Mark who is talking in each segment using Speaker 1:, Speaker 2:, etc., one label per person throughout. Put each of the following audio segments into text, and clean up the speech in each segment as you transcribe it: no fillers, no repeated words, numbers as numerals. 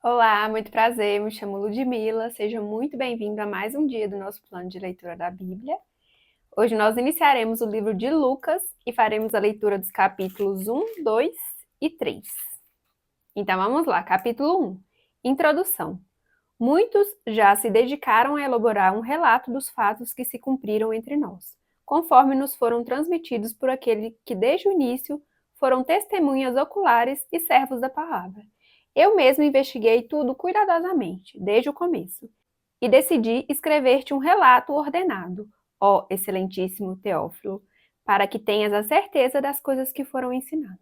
Speaker 1: Olá, muito prazer, me chamo Ludmila, seja muito bem-vindo a mais um dia do nosso plano de leitura da Bíblia. Hoje nós iniciaremos o livro de Lucas e faremos a leitura dos capítulos 1, 2 e 3. Então vamos lá, capítulo 1. Introdução. Muitos já se dedicaram a elaborar um relato dos fatos que se cumpriram entre nós, conforme nos foram transmitidos por aquele que desde o início foram testemunhas oculares e servos da palavra. Eu mesmo investiguei tudo cuidadosamente, desde o começo, e decidi escrever-te um relato ordenado, ó excelentíssimo Teófilo, para que tenhas a certeza das coisas que foram ensinadas.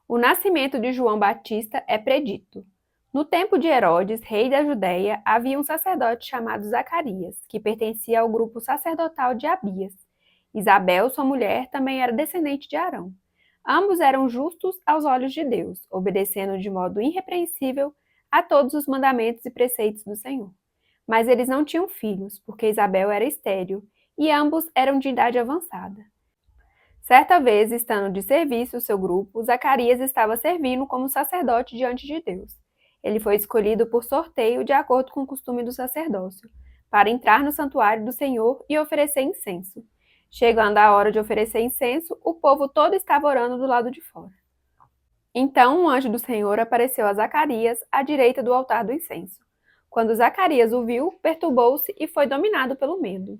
Speaker 1: O nascimento de João Batista é predito. No tempo de Herodes, rei da Judéia, havia um sacerdote chamado Zacarias, que pertencia ao grupo sacerdotal de Abias. Isabel, sua mulher, também era descendente de Arão. Ambos eram justos aos olhos de Deus, obedecendo de modo irrepreensível a todos os mandamentos e preceitos do Senhor. Mas eles não tinham filhos, porque Isabel era estéril, e ambos eram de idade avançada. Certa vez, estando de serviço o seu grupo, Zacarias estava servindo como sacerdote diante de Deus. Ele foi escolhido por sorteio de acordo com o costume do sacerdócio, para entrar no santuário do Senhor e oferecer incenso. Chegando a hora de oferecer incenso, o povo todo estava orando do lado de fora. Então um anjo do Senhor apareceu a Zacarias à direita do altar do incenso. Quando Zacarias o viu, perturbou-se e foi dominado pelo medo.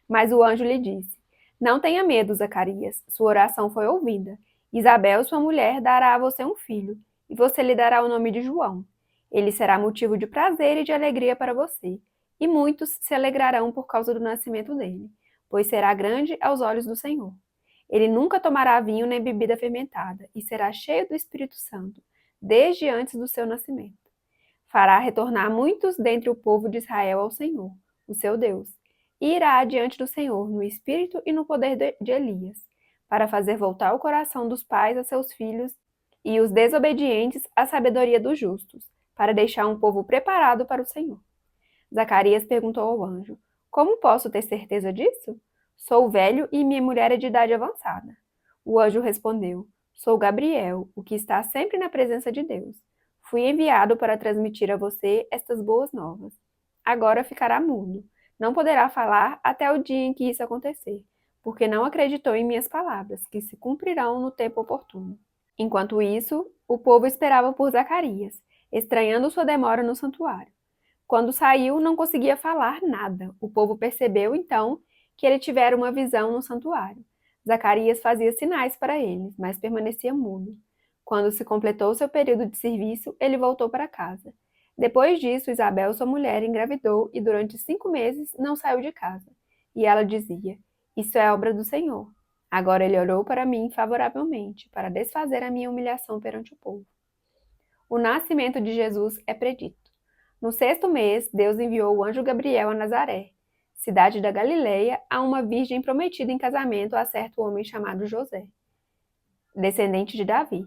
Speaker 1: Mas o anjo lhe disse: Não tenha medo, Zacarias, sua oração foi ouvida. Isabel, sua mulher, dará a você um filho, e você lhe dará o nome de João. Ele será motivo de prazer e de alegria para você, e muitos se alegrarão por causa do nascimento dele, pois será grande aos olhos do Senhor. Ele nunca tomará vinho nem bebida fermentada, e será cheio do Espírito Santo, desde antes do seu nascimento. Fará retornar muitos dentre o povo de Israel ao Senhor, o seu Deus, e irá adiante do Senhor no espírito e no poder de Elias, para fazer voltar o coração dos pais a seus filhos e os desobedientes à sabedoria dos justos, para deixar um povo preparado para o Senhor. Zacarias perguntou ao anjo: Como posso ter certeza disso? Sou velho e minha mulher é de idade avançada. O anjo respondeu: Sou Gabriel, o que está sempre na presença de Deus. Fui enviado para transmitir a você estas boas novas. Agora ficará mudo. Não poderá falar até o dia em que isso acontecer, porque não acreditou em minhas palavras, que se cumprirão no tempo oportuno. Enquanto isso, o povo esperava por Zacarias, estranhando sua demora no santuário. Quando saiu, não conseguia falar nada. O povo percebeu, então, que ele tivera uma visão no santuário. Zacarias fazia sinais para eles, mas permanecia mudo. Quando se completou seu período de serviço, ele voltou para casa. Depois disso, Isabel, sua mulher, engravidou e durante 5 meses não saiu de casa. E ela dizia: Isso é obra do Senhor. Agora ele orou para mim favoravelmente, para desfazer a minha humilhação perante o povo. O nascimento de Jesus é predito. No 6º mês, Deus enviou o anjo Gabriel a Nazaré, cidade da Galileia, a uma virgem prometida em casamento a certo homem chamado José, descendente de Davi.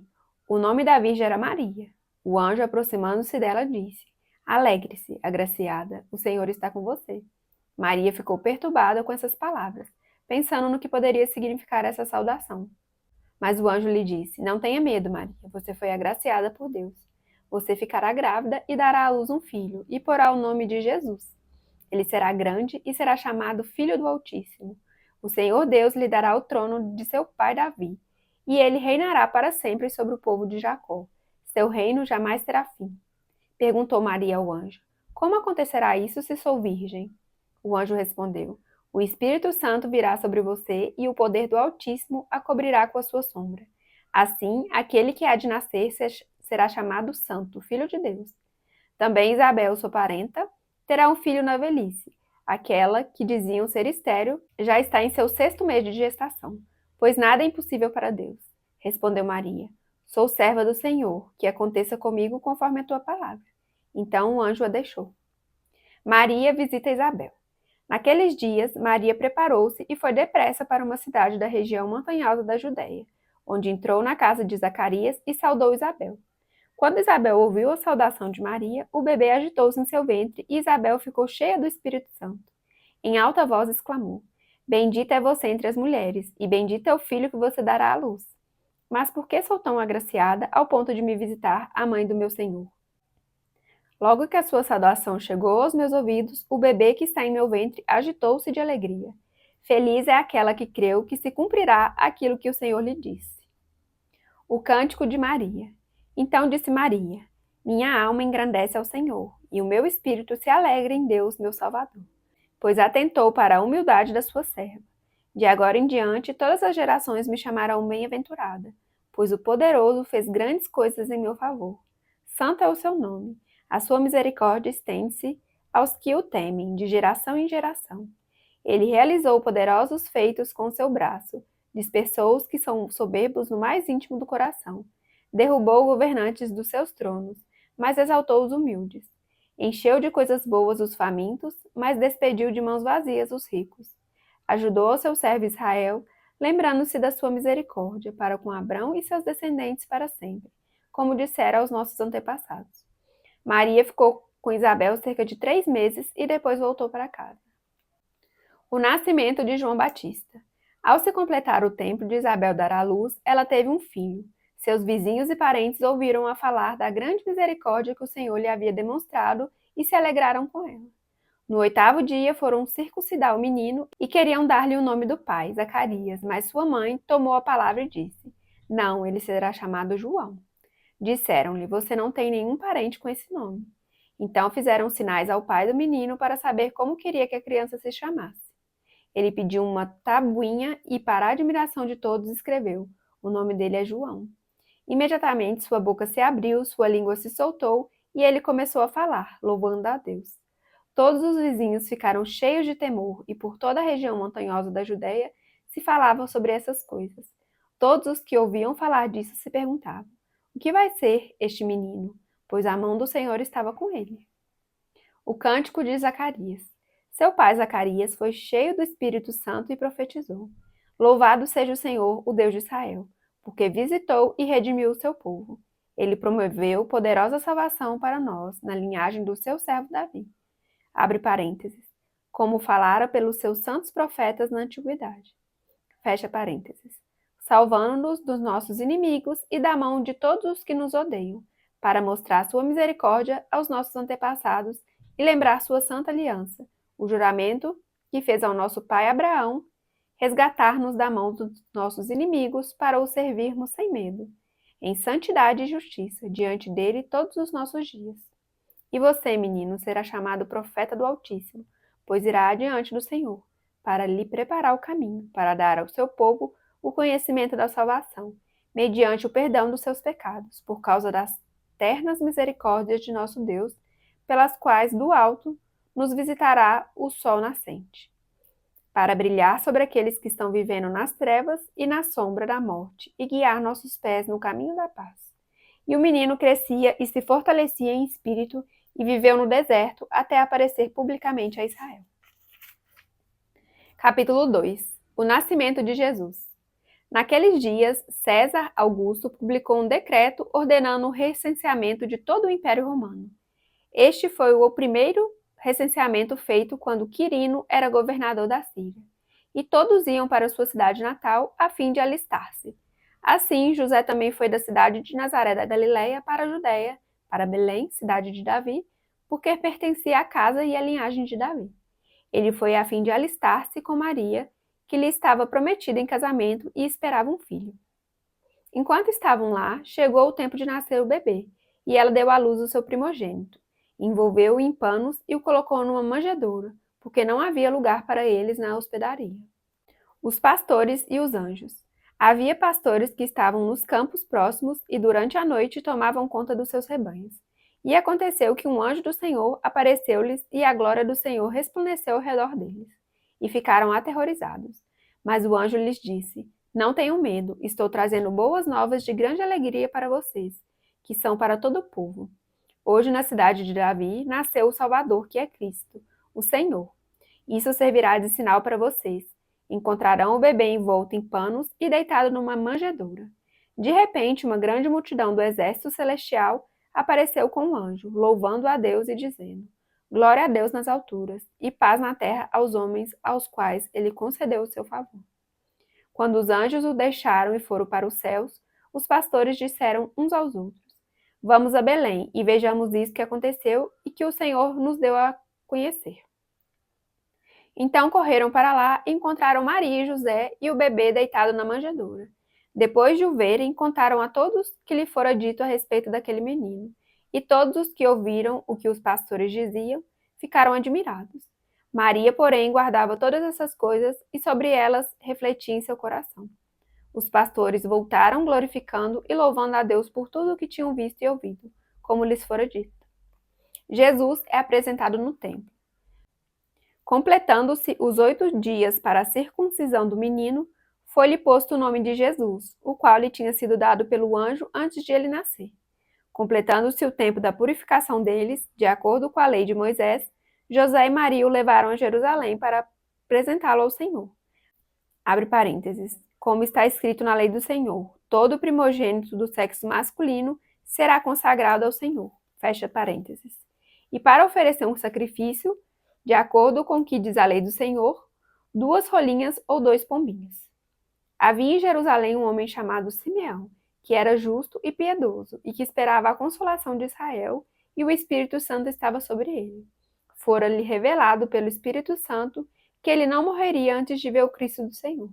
Speaker 1: O nome da virgem era Maria. O anjo, aproximando-se dela, disse: Alegre-se, agraciada, o Senhor está com você. Maria ficou perturbada com essas palavras, pensando no que poderia significar essa saudação. Mas o anjo lhe disse: Não tenha medo, Maria, você foi agraciada por Deus. Você ficará grávida e dará à luz um filho, e porá o nome de Jesus. Ele será grande e será chamado Filho do Altíssimo. O Senhor Deus lhe dará o trono de seu pai Davi, e ele reinará para sempre sobre o povo de Jacó. Seu reino jamais terá fim. Perguntou Maria ao anjo: Como acontecerá isso se sou virgem? O anjo respondeu: O Espírito Santo virá sobre você e o poder do Altíssimo a cobrirá com a sua sombra. Assim, aquele que há de nascer será chamado Santo, Filho de Deus. Também Isabel, sua parenta, terá um filho na velhice. Aquela que diziam ser estéril já está em seu 6º mês de gestação, pois nada é impossível para Deus. Respondeu Maria: Sou serva do Senhor, que aconteça comigo conforme a tua palavra. Então o anjo a deixou. Maria visita Isabel. Naqueles dias, Maria preparou-se e foi depressa para uma cidade da região montanhosa da Judéia, onde entrou na casa de Zacarias e saudou Isabel. Quando Isabel ouviu a saudação de Maria, o bebê agitou-se em seu ventre e Isabel ficou cheia do Espírito Santo. Em alta voz exclamou: Bendita é você entre as mulheres, e bendito é o filho que você dará à luz. Mas por que sou tão agraciada ao ponto de me visitar a mãe do meu Senhor? Logo que a sua saudação chegou aos meus ouvidos, o bebê que está em meu ventre agitou-se de alegria. Feliz é aquela que creu que se cumprirá aquilo que o Senhor lhe disse. O cântico de Maria. Então disse Maria: Minha alma engrandece ao Senhor, e o meu espírito se alegra em Deus, meu Salvador, pois atentou para a humildade da sua serva. De agora em diante, todas as gerações me chamarão bem-aventurada, pois o Poderoso fez grandes coisas em meu favor. Santo é o seu nome. A sua misericórdia estende-se aos que o temem, de geração em geração. Ele realizou poderosos feitos com seu braço, dispersou os que são soberbos no mais íntimo do coração, derrubou governantes dos seus tronos, mas exaltou os humildes. Encheu de coisas boas os famintos, mas despediu de mãos vazias os ricos. Ajudou ao seu servo Israel, lembrando-se da sua misericórdia para com Abrão e seus descendentes para sempre, como dissera aos nossos antepassados. Maria ficou com Isabel cerca de 3 meses e depois voltou para casa. O nascimento de João Batista. Ao se completar o tempo de Isabel dar à luz, ela teve um filho. Seus vizinhos e parentes ouviram-a falar da grande misericórdia que o Senhor lhe havia demonstrado e se alegraram com ela. No 8º dia foram circuncidar o menino e queriam dar-lhe o nome do pai, Zacarias, mas sua mãe tomou a palavra e disse: Não, ele será chamado João. Disseram-lhe: Você não tem nenhum parente com esse nome. Então fizeram sinais ao pai do menino para saber como queria que a criança se chamasse. Ele pediu uma tabuinha e, para a admiração de todos, escreveu: O nome dele é João. Imediatamente sua boca se abriu, sua língua se soltou e ele começou a falar, louvando a Deus. Todos os vizinhos ficaram cheios de temor e por toda a região montanhosa da Judéia se falava sobre essas coisas. Todos os que ouviam falar disso se perguntavam: O que vai ser este menino? Pois a mão do Senhor estava com ele. O cântico de Zacarias. Seu pai Zacarias foi cheio do Espírito Santo e profetizou: Louvado seja o Senhor, o Deus de Israel, porque visitou e redimiu o seu povo. Ele promoveu poderosa salvação para nós, na linhagem do seu servo Davi. Abre parênteses. Como falara pelos seus santos profetas na antiguidade. Fecha parênteses. Salvando-nos dos nossos inimigos e da mão de todos os que nos odeiam, para mostrar sua misericórdia aos nossos antepassados e lembrar sua santa aliança, o juramento que fez ao nosso pai Abraão, resgatar-nos da mão dos nossos inimigos para o servirmos sem medo, em santidade e justiça, diante dele todos os nossos dias. E você, menino, será chamado profeta do Altíssimo, pois irá adiante do Senhor, para lhe preparar o caminho, para dar ao seu povo o conhecimento da salvação, mediante o perdão dos seus pecados, por causa das ternas misericórdias de nosso Deus, pelas quais do alto nos visitará o sol nascente, para brilhar sobre aqueles que estão vivendo nas trevas e na sombra da morte, e guiar nossos pés no caminho da paz. E o menino crescia e se fortalecia em espírito e viveu no deserto até aparecer publicamente a Israel. Capítulo 2. O nascimento de Jesus. Naqueles dias, César Augusto publicou um decreto ordenando o recenseamento de todo o Império Romano. Este foi o primeiro recenseamento feito quando Quirino era governador da Síria, e todos iam para sua cidade natal a fim de alistar-se. Assim, José também foi da cidade de Nazaré da Galileia para a Judéia, para Belém, cidade de Davi, porque pertencia à casa e à linhagem de Davi. Ele foi a fim de alistar-se com Maria, que lhe estava prometida em casamento e esperava um filho. Enquanto estavam lá, chegou o tempo de nascer o bebê, e ela deu à luz o seu primogênito. Envolveu-o em panos e o colocou numa manjedoura, porque não havia lugar para eles na hospedaria. Os pastores e os anjos. Havia pastores que estavam nos campos próximos e durante a noite tomavam conta dos seus rebanhos. E aconteceu que um anjo do Senhor apareceu-lhes e a glória do Senhor resplandeceu ao redor deles. E ficaram aterrorizados. Mas o anjo lhes disse: Não tenham medo, estou trazendo boas novas de grande alegria para vocês, que são para todo o povo. Hoje, na cidade de Davi, nasceu o Salvador, que é Cristo, o Senhor. Isso servirá de sinal para vocês. Encontrarão o bebê envolto em panos e deitado numa manjedoura. De repente, uma grande multidão do exército celestial apareceu com um anjo, louvando a Deus e dizendo: Glória a Deus nas alturas, e paz na terra aos homens aos quais ele concedeu o seu favor. Quando os anjos o deixaram e foram para os céus, os pastores disseram uns aos outros: Vamos a Belém e vejamos isso que aconteceu e que o Senhor nos deu a conhecer. Então correram para lá e encontraram Maria e José e o bebê deitado na manjedoura. Depois de o verem, contaram a todos que lhe fora dito a respeito daquele menino. E todos os que ouviram o que os pastores diziam ficaram admirados. Maria, porém, guardava todas essas coisas e sobre elas refletia em seu coração. Os pastores voltaram glorificando e louvando a Deus por tudo o que tinham visto e ouvido, como lhes fora dito. Jesus é apresentado no templo. Completando-se os 8 dias para a circuncisão do menino, foi-lhe posto o nome de Jesus, o qual lhe tinha sido dado pelo anjo antes de ele nascer. Completando-se o tempo da purificação deles, de acordo com a lei de Moisés, José e Maria o levaram a Jerusalém para apresentá-lo ao Senhor. Abre parênteses. Como está escrito na lei do Senhor, todo primogênito do sexo masculino será consagrado ao Senhor. Fecha parênteses. E para oferecer um sacrifício, de acordo com o que diz a lei do Senhor, 2 rolinhas ou 2 pombinhos. Havia em Jerusalém um homem chamado Simeão, que era justo e piedoso, e que esperava a consolação de Israel, e o Espírito Santo estava sobre ele. Fora-lhe revelado pelo Espírito Santo que ele não morreria antes de ver o Cristo do Senhor.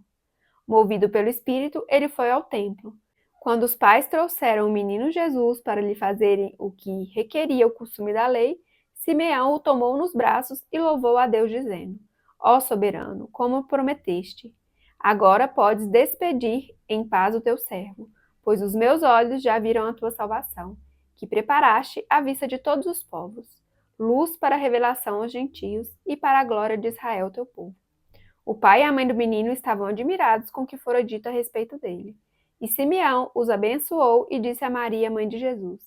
Speaker 1: Movido pelo Espírito, ele foi ao templo. Quando os pais trouxeram o menino Jesus para lhe fazerem o que requeria o costume da lei, Simeão o tomou nos braços e louvou a Deus, dizendo: Ó soberano, como prometeste, agora podes despedir em paz o teu servo, pois os meus olhos já viram a tua salvação, que preparaste à vista de todos os povos, luz para a revelação aos gentios e para a glória de Israel, teu povo. O pai e a mãe do menino estavam admirados com o que fora dito a respeito dele. E Simeão os abençoou e disse a Maria, mãe de Jesus: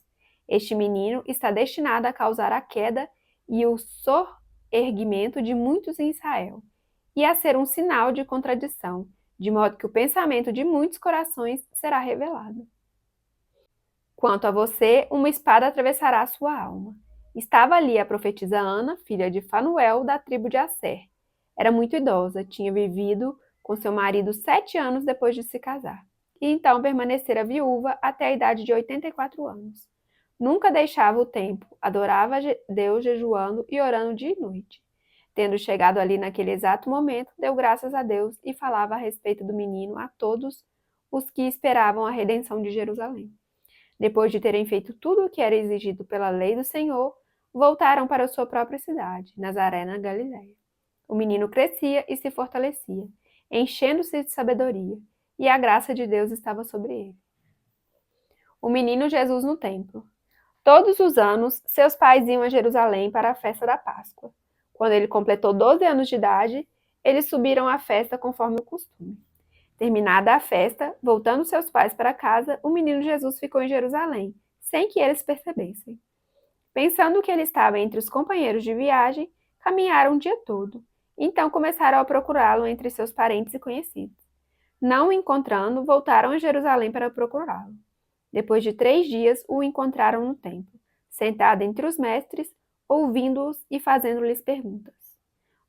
Speaker 1: Este menino está destinado a causar a queda e o soerguimento de muitos em Israel, e a ser um sinal de contradição, de modo que o pensamento de muitos corações será revelado. Quanto a você, uma espada atravessará a sua alma. Estava ali a profetisa Ana, filha de Fanuel, da tribo de Asser. Era muito idosa, tinha vivido com seu marido 7 anos depois de se casar, e então permanecera viúva até a idade de 84 anos. Nunca deixava o templo, adorava Deus jejuando e orando dia e noite. Tendo chegado ali naquele exato momento, deu graças a Deus e falava a respeito do menino a todos os que esperavam a redenção de Jerusalém. Depois de terem feito tudo o que era exigido pela lei do Senhor, voltaram para sua própria cidade, Nazaré, na Galiléia. O menino crescia e se fortalecia, enchendo-se de sabedoria, e a graça de Deus estava sobre ele. O menino Jesus no templo. Todos os anos, seus pais iam a Jerusalém para a festa da Páscoa. Quando ele completou 12 anos de idade, eles subiram à festa conforme o costume. Terminada a festa, voltando seus pais para casa, o menino Jesus ficou em Jerusalém, sem que eles percebessem. Pensando que ele estava entre os companheiros de viagem, caminharam o dia todo. Então começaram a procurá-lo entre seus parentes e conhecidos. Não o encontrando, voltaram a Jerusalém para procurá-lo. Depois de 3 dias, o encontraram no templo, sentado entre os mestres, ouvindo-os e fazendo-lhes perguntas.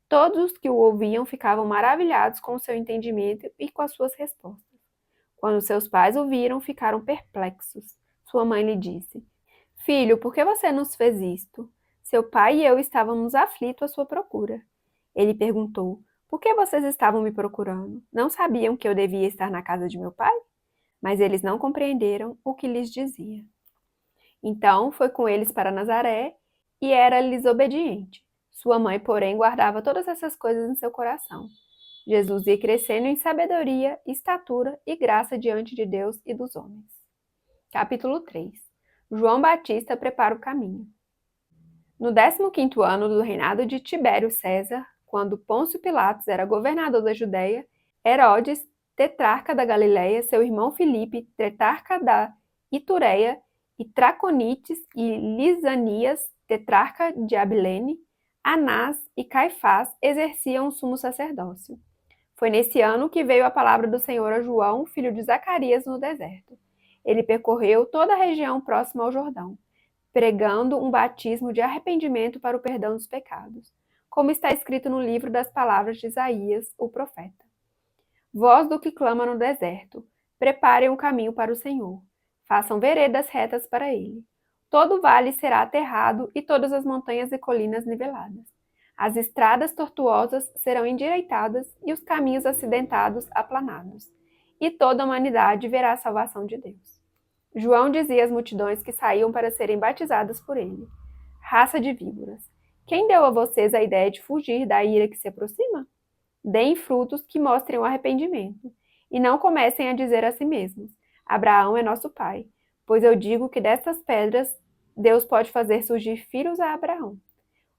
Speaker 1: Todos os que o ouviam ficavam maravilhados com o seu entendimento e com as suas respostas. Quando seus pais o viram, ficaram perplexos. Sua mãe lhe disse: Filho, por que você nos fez isto? Seu pai e eu estávamos aflitos à sua procura. Ele perguntou: Por que vocês estavam me procurando? Não sabiam que eu devia estar na casa de meu pai? Mas eles não compreenderam o que lhes dizia. Então foi com eles para Nazaré e era-lhes obediente. Sua mãe, porém, guardava todas essas coisas em seu coração. Jesus ia crescendo em sabedoria, estatura e graça diante de Deus e dos homens. Capítulo 3. João Batista prepara o caminho. No 15º ano do reinado de Tibério César, quando Pôncio Pilatos era governador da Judéia, Herodes, tetrarca da Galiléia, seu irmão Filipe, tetrarca da Itureia, e Traconites e Lisanias, tetrarca de Abilene, Anás e Caifás exerciam o sumo sacerdócio. Foi nesse ano que veio a palavra do Senhor a João, filho de Zacarias, no deserto. Ele percorreu toda a região próxima ao Jordão, pregando um batismo de arrependimento para o perdão dos pecados, como está escrito no livro das palavras de Isaías, o profeta. Voz do que clama no deserto, preparem um caminho para o Senhor, façam veredas retas para ele. Todo vale será aterrado e todas as montanhas e colinas niveladas. As estradas tortuosas serão endireitadas e os caminhos acidentados aplanados. E toda a humanidade verá a salvação de Deus. João dizia às multidões que saíam para serem batizadas por ele: Raça de víboras, quem deu a vocês a ideia de fugir da ira que se aproxima? Deem frutos que mostrem o arrependimento, e não comecem a dizer a si mesmos: Abraão é nosso pai, pois eu digo que dessas pedras Deus pode fazer surgir filhos a Abraão.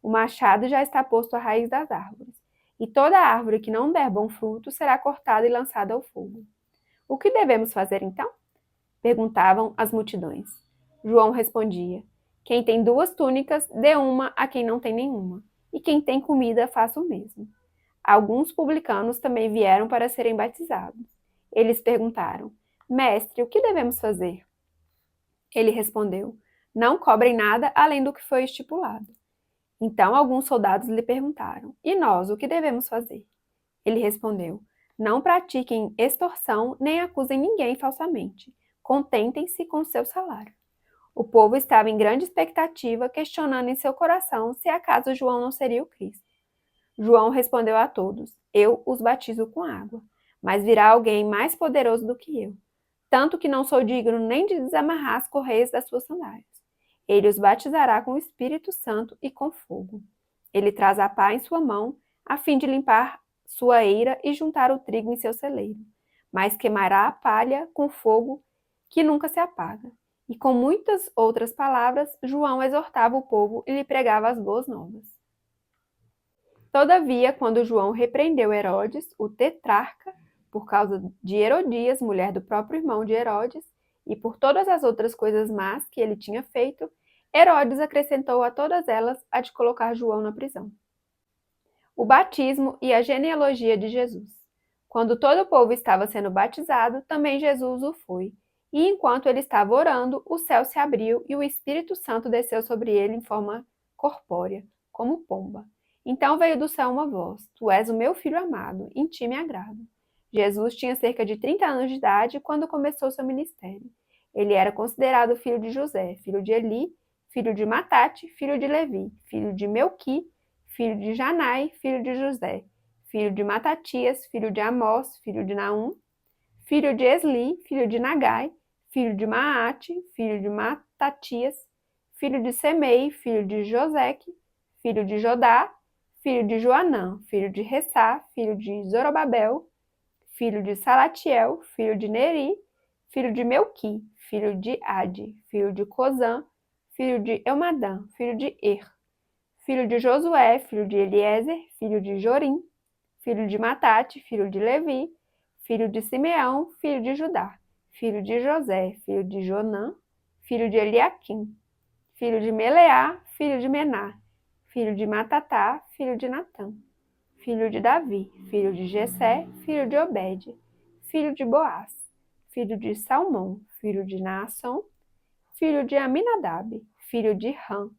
Speaker 1: O machado já está posto à raiz das árvores, e toda árvore que não der bom fruto será cortada e lançada ao fogo. O que devemos fazer então? Perguntavam as multidões. João respondia: Quem tem 2 túnicas, dê uma a quem não tem nenhuma, e quem tem comida, faça o mesmo. Alguns publicanos também vieram para serem batizados. Eles perguntaram: Mestre, o que devemos fazer? Ele respondeu: Não cobrem nada além do que foi estipulado. Então alguns soldados lhe perguntaram: E nós, o que devemos fazer? Ele respondeu: Não pratiquem extorsão nem acusem ninguém falsamente. Contentem-se com seu salário. O povo estava em grande expectativa, questionando em seu coração se acaso João não seria o Cristo. João respondeu a todos: Eu os batizo com água, mas virá alguém mais poderoso do que eu, tanto que não sou digno nem de desamarrar as correias das suas sandálias. Ele os batizará com o Espírito Santo e com fogo. Ele traz a pá em sua mão, a fim de limpar sua eira e juntar o trigo em seu celeiro, mas queimará a palha com fogo que nunca se apaga. E com muitas outras palavras, João exortava o povo e lhe pregava as boas novas. Todavia, quando João repreendeu Herodes, o tetrarca, por causa de Herodias, mulher do próprio irmão de Herodes, e por todas as outras coisas más que ele tinha feito, Herodes acrescentou a todas elas a de colocar João na prisão. O batismo e a genealogia de Jesus. Quando todo o povo estava sendo batizado, também Jesus o foi. E enquanto ele estava orando, o céu se abriu e o Espírito Santo desceu sobre ele em forma corpórea, como pomba. Então veio do céu uma voz: Tu és o meu filho amado, em ti me agrado. Jesus tinha cerca de 30 anos de idade quando começou seu ministério. Ele era considerado filho de José, filho de Eli, filho de Matate, filho de Levi, filho de Melqui, filho de Janai, filho de José, filho de Matatias, filho de Amós, filho de Naum, filho de Esli, filho de Nagai, filho de Maate, filho de Matatias, filho de Semei, filho de Joseque, filho de Jodá, filho de Joanã, filho de Ressá, filho de Zorobabel, filho de Salatiel, filho de Neri, filho de Melqui, filho de Ade, filho de Cozã, filho de Elmadã, filho de filho de Josué, filho de Eliezer, filho de Jorim, filho de Matate, filho de Levi, filho de Simeão, filho de Judá, filho de José, filho de Jonã, filho de Eliaquim, filho de Meleá, filho de Mená, filho de Matatá, filho de Natã, filho de Davi, filho de Jessé, filho de Obed, filho de Boaz, filho de Salmão, filho de Naasson, filho de Aminadab, filho de Ram,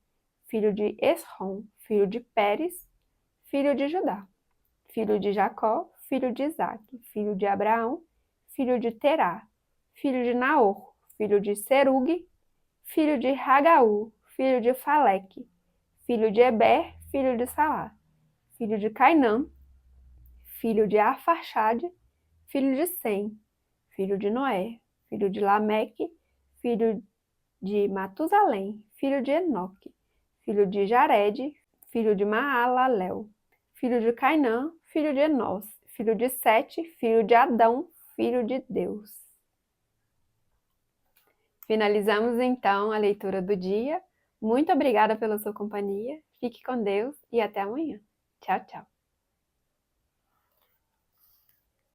Speaker 1: filho de Esrom, filho de Pérez, filho de Judá, filho de Jacó, filho de Isaque, filho de Abraão, filho de Terá, filho de Naor, filho de Serugue, filho de Ragaú, filho de Faleque, filho de Eber, filho de Salá, filho de Cainã, filho de Arfaxade, filho de Sem, filho de Noé, filho de Lameque, filho de Matusalém, filho de Enoque, filho de Jared, filho de Maalalel, filho de Cainã, filho de Enós, filho de Sete, filho de Adão, filho de Deus. Finalizamos então a leitura do dia. Muito obrigada pela sua companhia. Fique com Deus e até amanhã. Tchau, tchau.